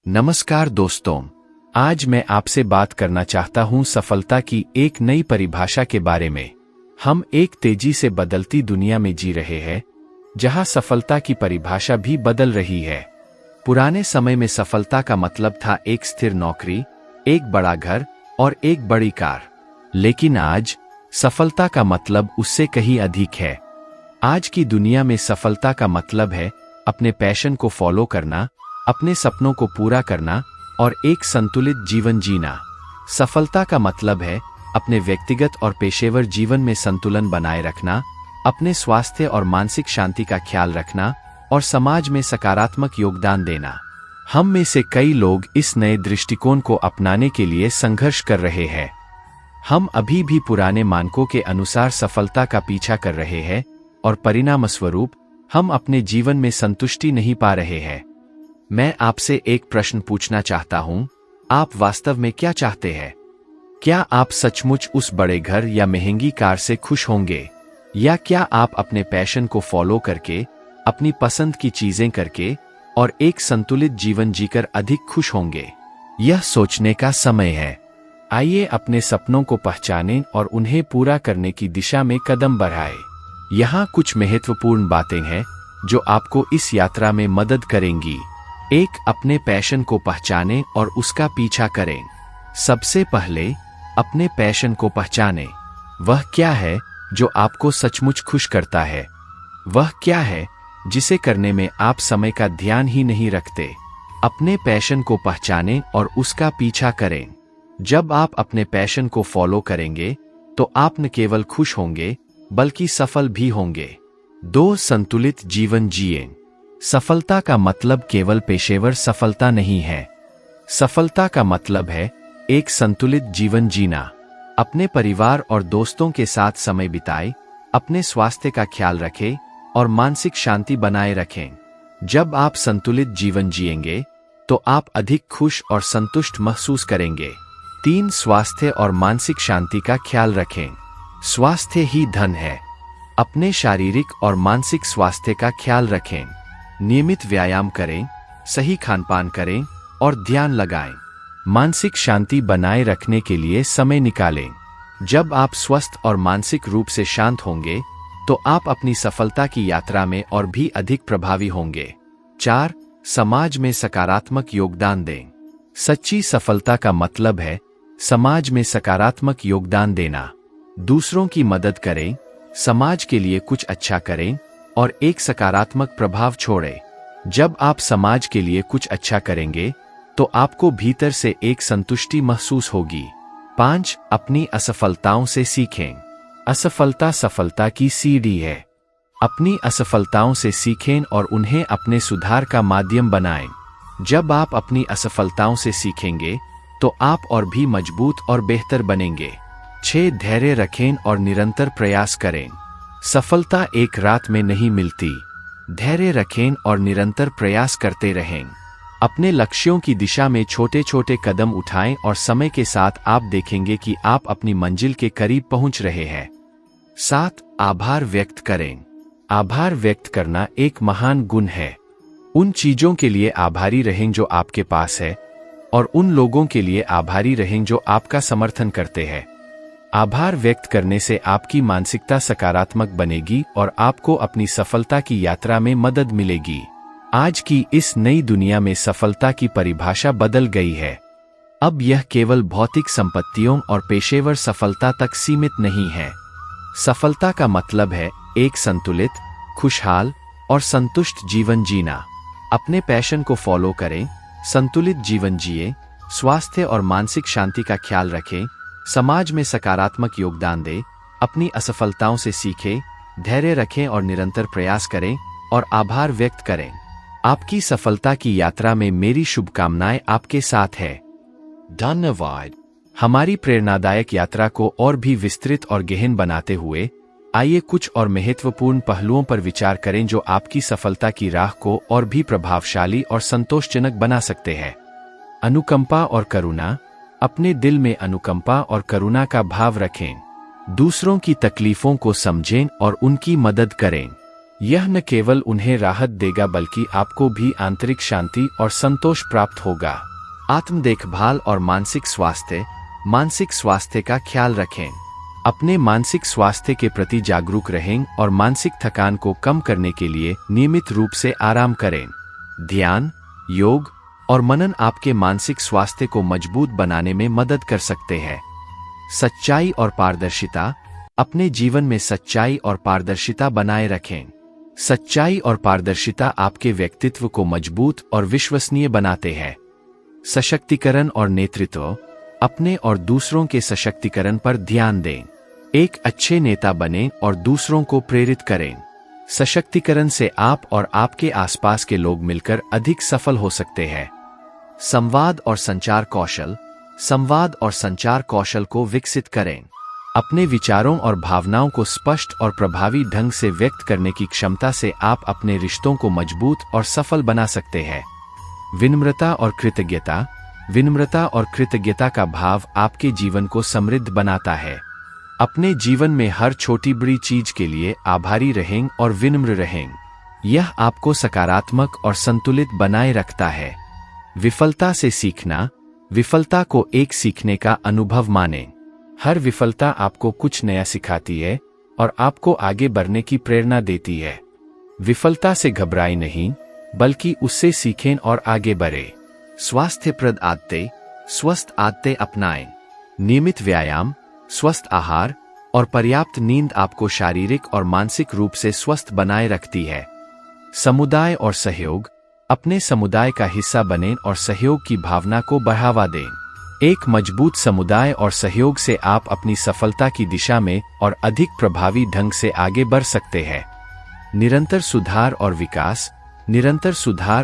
नमस्कार दोस्तों, आज मैं आपसे बात करना चाहता हूं सफलता की एक नई परिभाषा के बारे में। हम एक तेजी से बदलती दुनिया में जी रहे हैं, जहां सफलता की परिभाषा भी बदल रही है। पुराने समय में सफलता का मतलब था एक स्थिर नौकरी, एक बड़ा घर और एक बड़ी कार। लेकिन आज सफलता का मतलब उससे कहीं अधिक है। आज की दुनिया में सफलता का मतलब है अपने पैशन को फॉलो करना, अपने सपनों को पूरा करना और एक संतुलित जीवन जीना। सफलता का मतलब है अपने व्यक्तिगत और पेशेवर जीवन में संतुलन बनाए रखना, अपने स्वास्थ्य और मानसिक शांति का ख्याल रखना और समाज में सकारात्मक योगदान देना। हम में से कई लोग इस नए दृष्टिकोण को अपनाने के लिए संघर्ष कर रहे हैं। हम अभी भी पुराने मानकों के अनुसार सफलता का पीछा कर रहे हैं और परिणामस्वरूप हम अपने जीवन में संतुष्टि नहीं पा रहे हैं। मैं आपसे एक प्रश्न पूछना चाहता हूं, आप वास्तव में क्या चाहते हैं? क्या आप सचमुच उस बड़े घर या महंगी कार से खुश होंगे, या क्या आप अपने पैशन को फॉलो करके, अपनी पसंद की चीजें करके और एक संतुलित जीवन जीकर अधिक खुश होंगे? यह सोचने का समय है। आइए अपने सपनों को पहचानें और उन्हें पूरा करने की दिशा में कदम बढ़ाएं। यहाँ कुछ महत्वपूर्ण बातें हैं जो आपको इस यात्रा में मदद करेंगी। 1. अपने पैशन को पहचानें और उसका पीछा करें। सबसे पहले अपने पैशन को पहचानें। वह क्या है जो आपको सचमुच खुश करता है? वह क्या है जिसे करने में आप समय का ध्यान ही नहीं रखते? अपने पैशन को पहचानें और उसका पीछा करें। जब आप अपने पैशन को फॉलो करेंगे तो आप न केवल खुश होंगे बल्कि सफल भी होंगे। 2. संतुलित जीवन जिएं। सफलता का मतलब केवल पेशेवर सफलता नहीं है। सफलता का मतलब है एक संतुलित जीवन जीना। अपने परिवार और दोस्तों के साथ समय बिताएं, अपने स्वास्थ्य का ख्याल रखें और मानसिक शांति बनाए रखें। जब आप संतुलित जीवन जिएंगे तो आप अधिक खुश और संतुष्ट महसूस करेंगे। 3. स्वास्थ्य और मानसिक शांति का ख्याल रखें। स्वास्थ्य ही धन है। अपने शारीरिक और मानसिक स्वास्थ्य का ख्याल रखें। नियमित व्यायाम करें, सही खानपान करें और ध्यान लगाएं। मानसिक शांति बनाए रखने के लिए समय निकालें। जब आप स्वस्थ और मानसिक रूप से शांत होंगे तो आप अपनी सफलता की यात्रा में और भी अधिक प्रभावी होंगे। 4. समाज में सकारात्मक योगदान दें। सच्ची सफलता का मतलब है समाज में सकारात्मक योगदान देना। दूसरों की मदद करें, समाज के लिए कुछ अच्छा करें और एक सकारात्मक प्रभाव छोड़ें। जब आप समाज के लिए कुछ अच्छा करेंगे तो आपको भीतर से एक संतुष्टि महसूस होगी। 5. अपनी असफलताओं से सीखें। असफलता सफलता की सीढ़ी है। अपनी असफलताओं से सीखें और उन्हें अपने सुधार का माध्यम बनाएं। जब आप अपनी असफलताओं से सीखेंगे तो आप और भी मजबूत और बेहतर बनेंगे। 6. धैर्य रखें और निरंतर प्रयास करें। सफलता एक रात में नहीं मिलती। धैर्य रखें और निरंतर प्रयास करते रहें। अपने लक्ष्यों की दिशा में छोटे छोटे कदम उठाएं और समय के साथ आप देखेंगे कि आप अपनी मंजिल के करीब पहुंच रहे हैं। 7. आभार व्यक्त करें। आभार व्यक्त करना एक महान गुण है। उन चीजों के लिए आभारी रहें जो आपके पास है और उन लोगों के लिए आभारी रहें जो आपका समर्थन करते हैं। आभार व्यक्त करने से आपकी मानसिकता सकारात्मक बनेगी और आपको अपनी सफलता की यात्रा में मदद मिलेगी। आज की इस नई दुनिया में सफलता की परिभाषा बदल गई है। अब यह केवल भौतिक संपत्तियों और पेशेवर सफलता तक सीमित नहीं है। सफलता का मतलब है एक संतुलित, खुशहाल और संतुष्ट जीवन जीना। अपने पैशन को फॉलो करें, संतुलित जीवन जिए, स्वास्थ्य और मानसिक शांति का ख्याल रखें, समाज में सकारात्मक योगदान दें, अपनी असफलताओं से सीखें, धैर्य रखें और निरंतर प्रयास करें और आभार व्यक्त करें। आपकी सफलता की यात्रा में मेरी शुभकामनाएं आपके साथ है। धन्यवाद। हमारी प्रेरणादायक यात्रा को और भी विस्तृत और गहन बनाते हुए आइए कुछ और महत्वपूर्ण पहलुओं पर विचार करें जो आपकी सफलता की राह को और भी प्रभावशाली और संतोषजनक बना सकते हैं। अनुकंपा और करुणा। अपने दिल में अनुकंपा और करुणा का भाव रखें। दूसरों की तकलीफों को समझें और उनकी मदद करें। यह न केवल उन्हें राहत देगा बल्कि आपको भी आंतरिक शांति और संतोष प्राप्त होगा। आत्म देखभाल और मानसिक स्वास्थ्य का ख्याल रखें। अपने मानसिक स्वास्थ्य के प्रति जागरूक रहें और मानसिक थकान को कम करने के लिए नियमित रूप से आराम करें। ध्यान, योग और मनन आपके मानसिक स्वास्थ्य को मजबूत बनाने में मदद कर सकते हैं। सच्चाई और पारदर्शिता, अपने जीवन में सच्चाई और पारदर्शिता बनाए रखें। सच्चाई और पारदर्शिता आपके व्यक्तित्व को मजबूत और विश्वसनीय बनाते हैं। सशक्तिकरण और नेतृत्व, अपने और दूसरों के सशक्तिकरण पर ध्यान दें। एक अच्छे नेता बनें और दूसरों को प्रेरित करें। सशक्तिकरण से आप और आपके आसपास के लोग मिलकर अधिक सफल हो सकते हैं। संवाद और संचार कौशल को विकसित करें। अपने विचारों और भावनाओं को स्पष्ट और प्रभावी ढंग से व्यक्त करने की क्षमता से आप अपने रिश्तों को मजबूत और सफल बना सकते हैं। विनम्रता और कृतज्ञता का भाव आपके जीवन को समृद्ध बनाता है। अपने जीवन में हर छोटी बड़ी चीज के लिए आभारी रहें और विनम्र रहें। यह आपको सकारात्मक और संतुलित बनाए रखता है। विफलता से सीखना, विफलता को एक सीखने का अनुभव मानें। हर विफलता आपको कुछ नया सिखाती है और आपको आगे बढ़ने की प्रेरणा देती है। विफलता से घबराएं नहीं, बल्कि उससे सीखें और आगे बढ़ें। स्वास्थ्यप्रद आदतें, स्वस्थ आदतें अपनाएं। नियमित व्यायाम, स्वस्थ आहार और पर्याप्त नींद आपको शारीरिक और मानसिक रूप से स्वस्थ बनाए रखती है। समुदाय और सहयोग, अपने समुदाय का हिस्सा बनें और सहयोग की भावना को बढ़ावा दें। एक मजबूत समुदाय और सहयोग से आप अपनी सफलता की दिशा में और अधिक प्रभावी ढंग से आगे बढ़ सकते हैं। निरंतर सुधार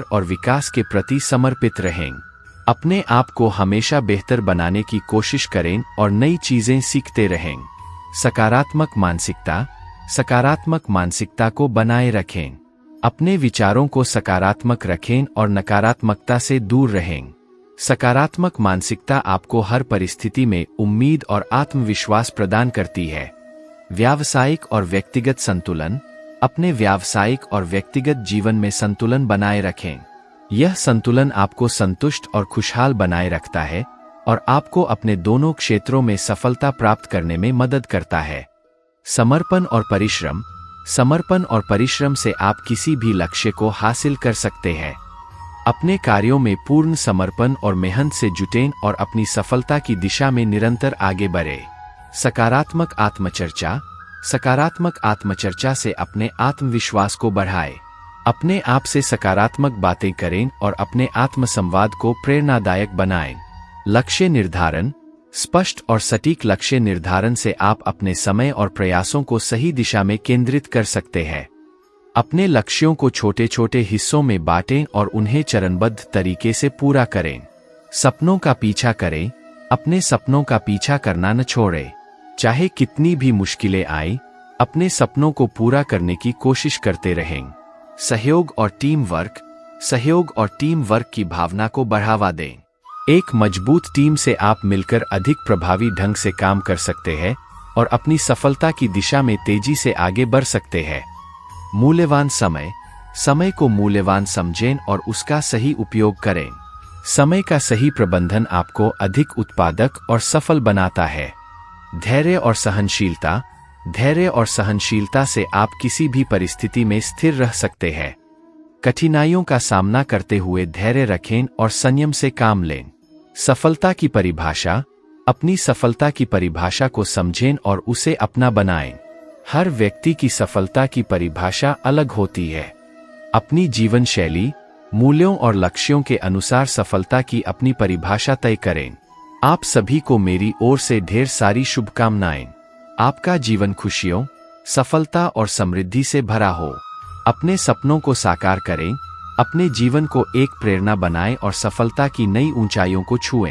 और विकास के प्रति समर्पित रहें। अपने आप को हमेशा बेहतर बनाने की कोशिश करें और नई चीजें सीखते रहें। सकारात्मक मानसिकता को बनाए रखें। अपने विचारों को सकारात्मक रखें और नकारात्मकता से दूर रहें। सकारात्मक मानसिकता आपको हर परिस्थिति में उम्मीद और आत्मविश्वास प्रदान करती है। व्यावसायिक और व्यक्तिगत संतुलन, अपने व्यावसायिक और व्यक्तिगत जीवन में संतुलन बनाए रखें। यह संतुलन आपको संतुष्ट और खुशहाल बनाए रखता है और आपको अपने दोनों क्षेत्रों में सफलता प्राप्त करने में मदद करता है। समर्पण और परिश्रम से आप किसी भी लक्ष्य को हासिल कर सकते हैं। अपने कार्यों में पूर्ण समर्पण और मेहनत से जुटें और अपनी सफलता की दिशा में निरंतर आगे बढ़ें। सकारात्मक आत्मचर्चा से अपने आत्मविश्वास को बढ़ाएं। अपने आप से सकारात्मक बातें करें और अपने आत्मसंवाद को प्रेरणादायक बनाएं। लक्ष्य निर्धारण, स्पष्ट और सटीक लक्ष्य निर्धारण से आप अपने समय और प्रयासों को सही दिशा में केंद्रित कर सकते हैं। अपने लक्ष्यों को छोटे छोटे हिस्सों में बांटें और उन्हें चरणबद्ध तरीके से पूरा करें। सपनों का पीछा करें, अपने सपनों का पीछा करना न छोड़ें। चाहे कितनी भी मुश्किलें आएं, अपने सपनों को पूरा करने की कोशिश करते रहें। सहयोग और टीम वर्क की भावना को बढ़ावा दें। एक मजबूत टीम से आप मिलकर अधिक प्रभावी ढंग से काम कर सकते हैं और अपनी सफलता की दिशा में तेजी से आगे बढ़ सकते हैं। मूल्यवान समय को मूल्यवान समझें और उसका सही उपयोग करें। समय का सही प्रबंधन आपको अधिक उत्पादक और सफल बनाता है। धैर्य और सहनशीलता से आप किसी भी परिस्थिति में स्थिर रह सकते हैं। कठिनाइयों का सामना करते हुए धैर्य रखें और संयम से काम लें। अपनी सफलता की परिभाषा को समझें और उसे अपना बनाएं। हर व्यक्ति की सफलता की परिभाषा अलग होती है। अपनी जीवन शैली, मूल्यों और लक्ष्यों के अनुसार सफलता की अपनी परिभाषा तय करें। आप सभी को मेरी ओर से ढेर सारी शुभकामनाएं। आपका जीवन खुशियों, सफलता और समृद्धि से भरा हो। अपने सपनों को साकार करें, अपने जीवन को एक प्रेरणा बनाएं और सफलता की नई ऊंचाइयों को छुएं।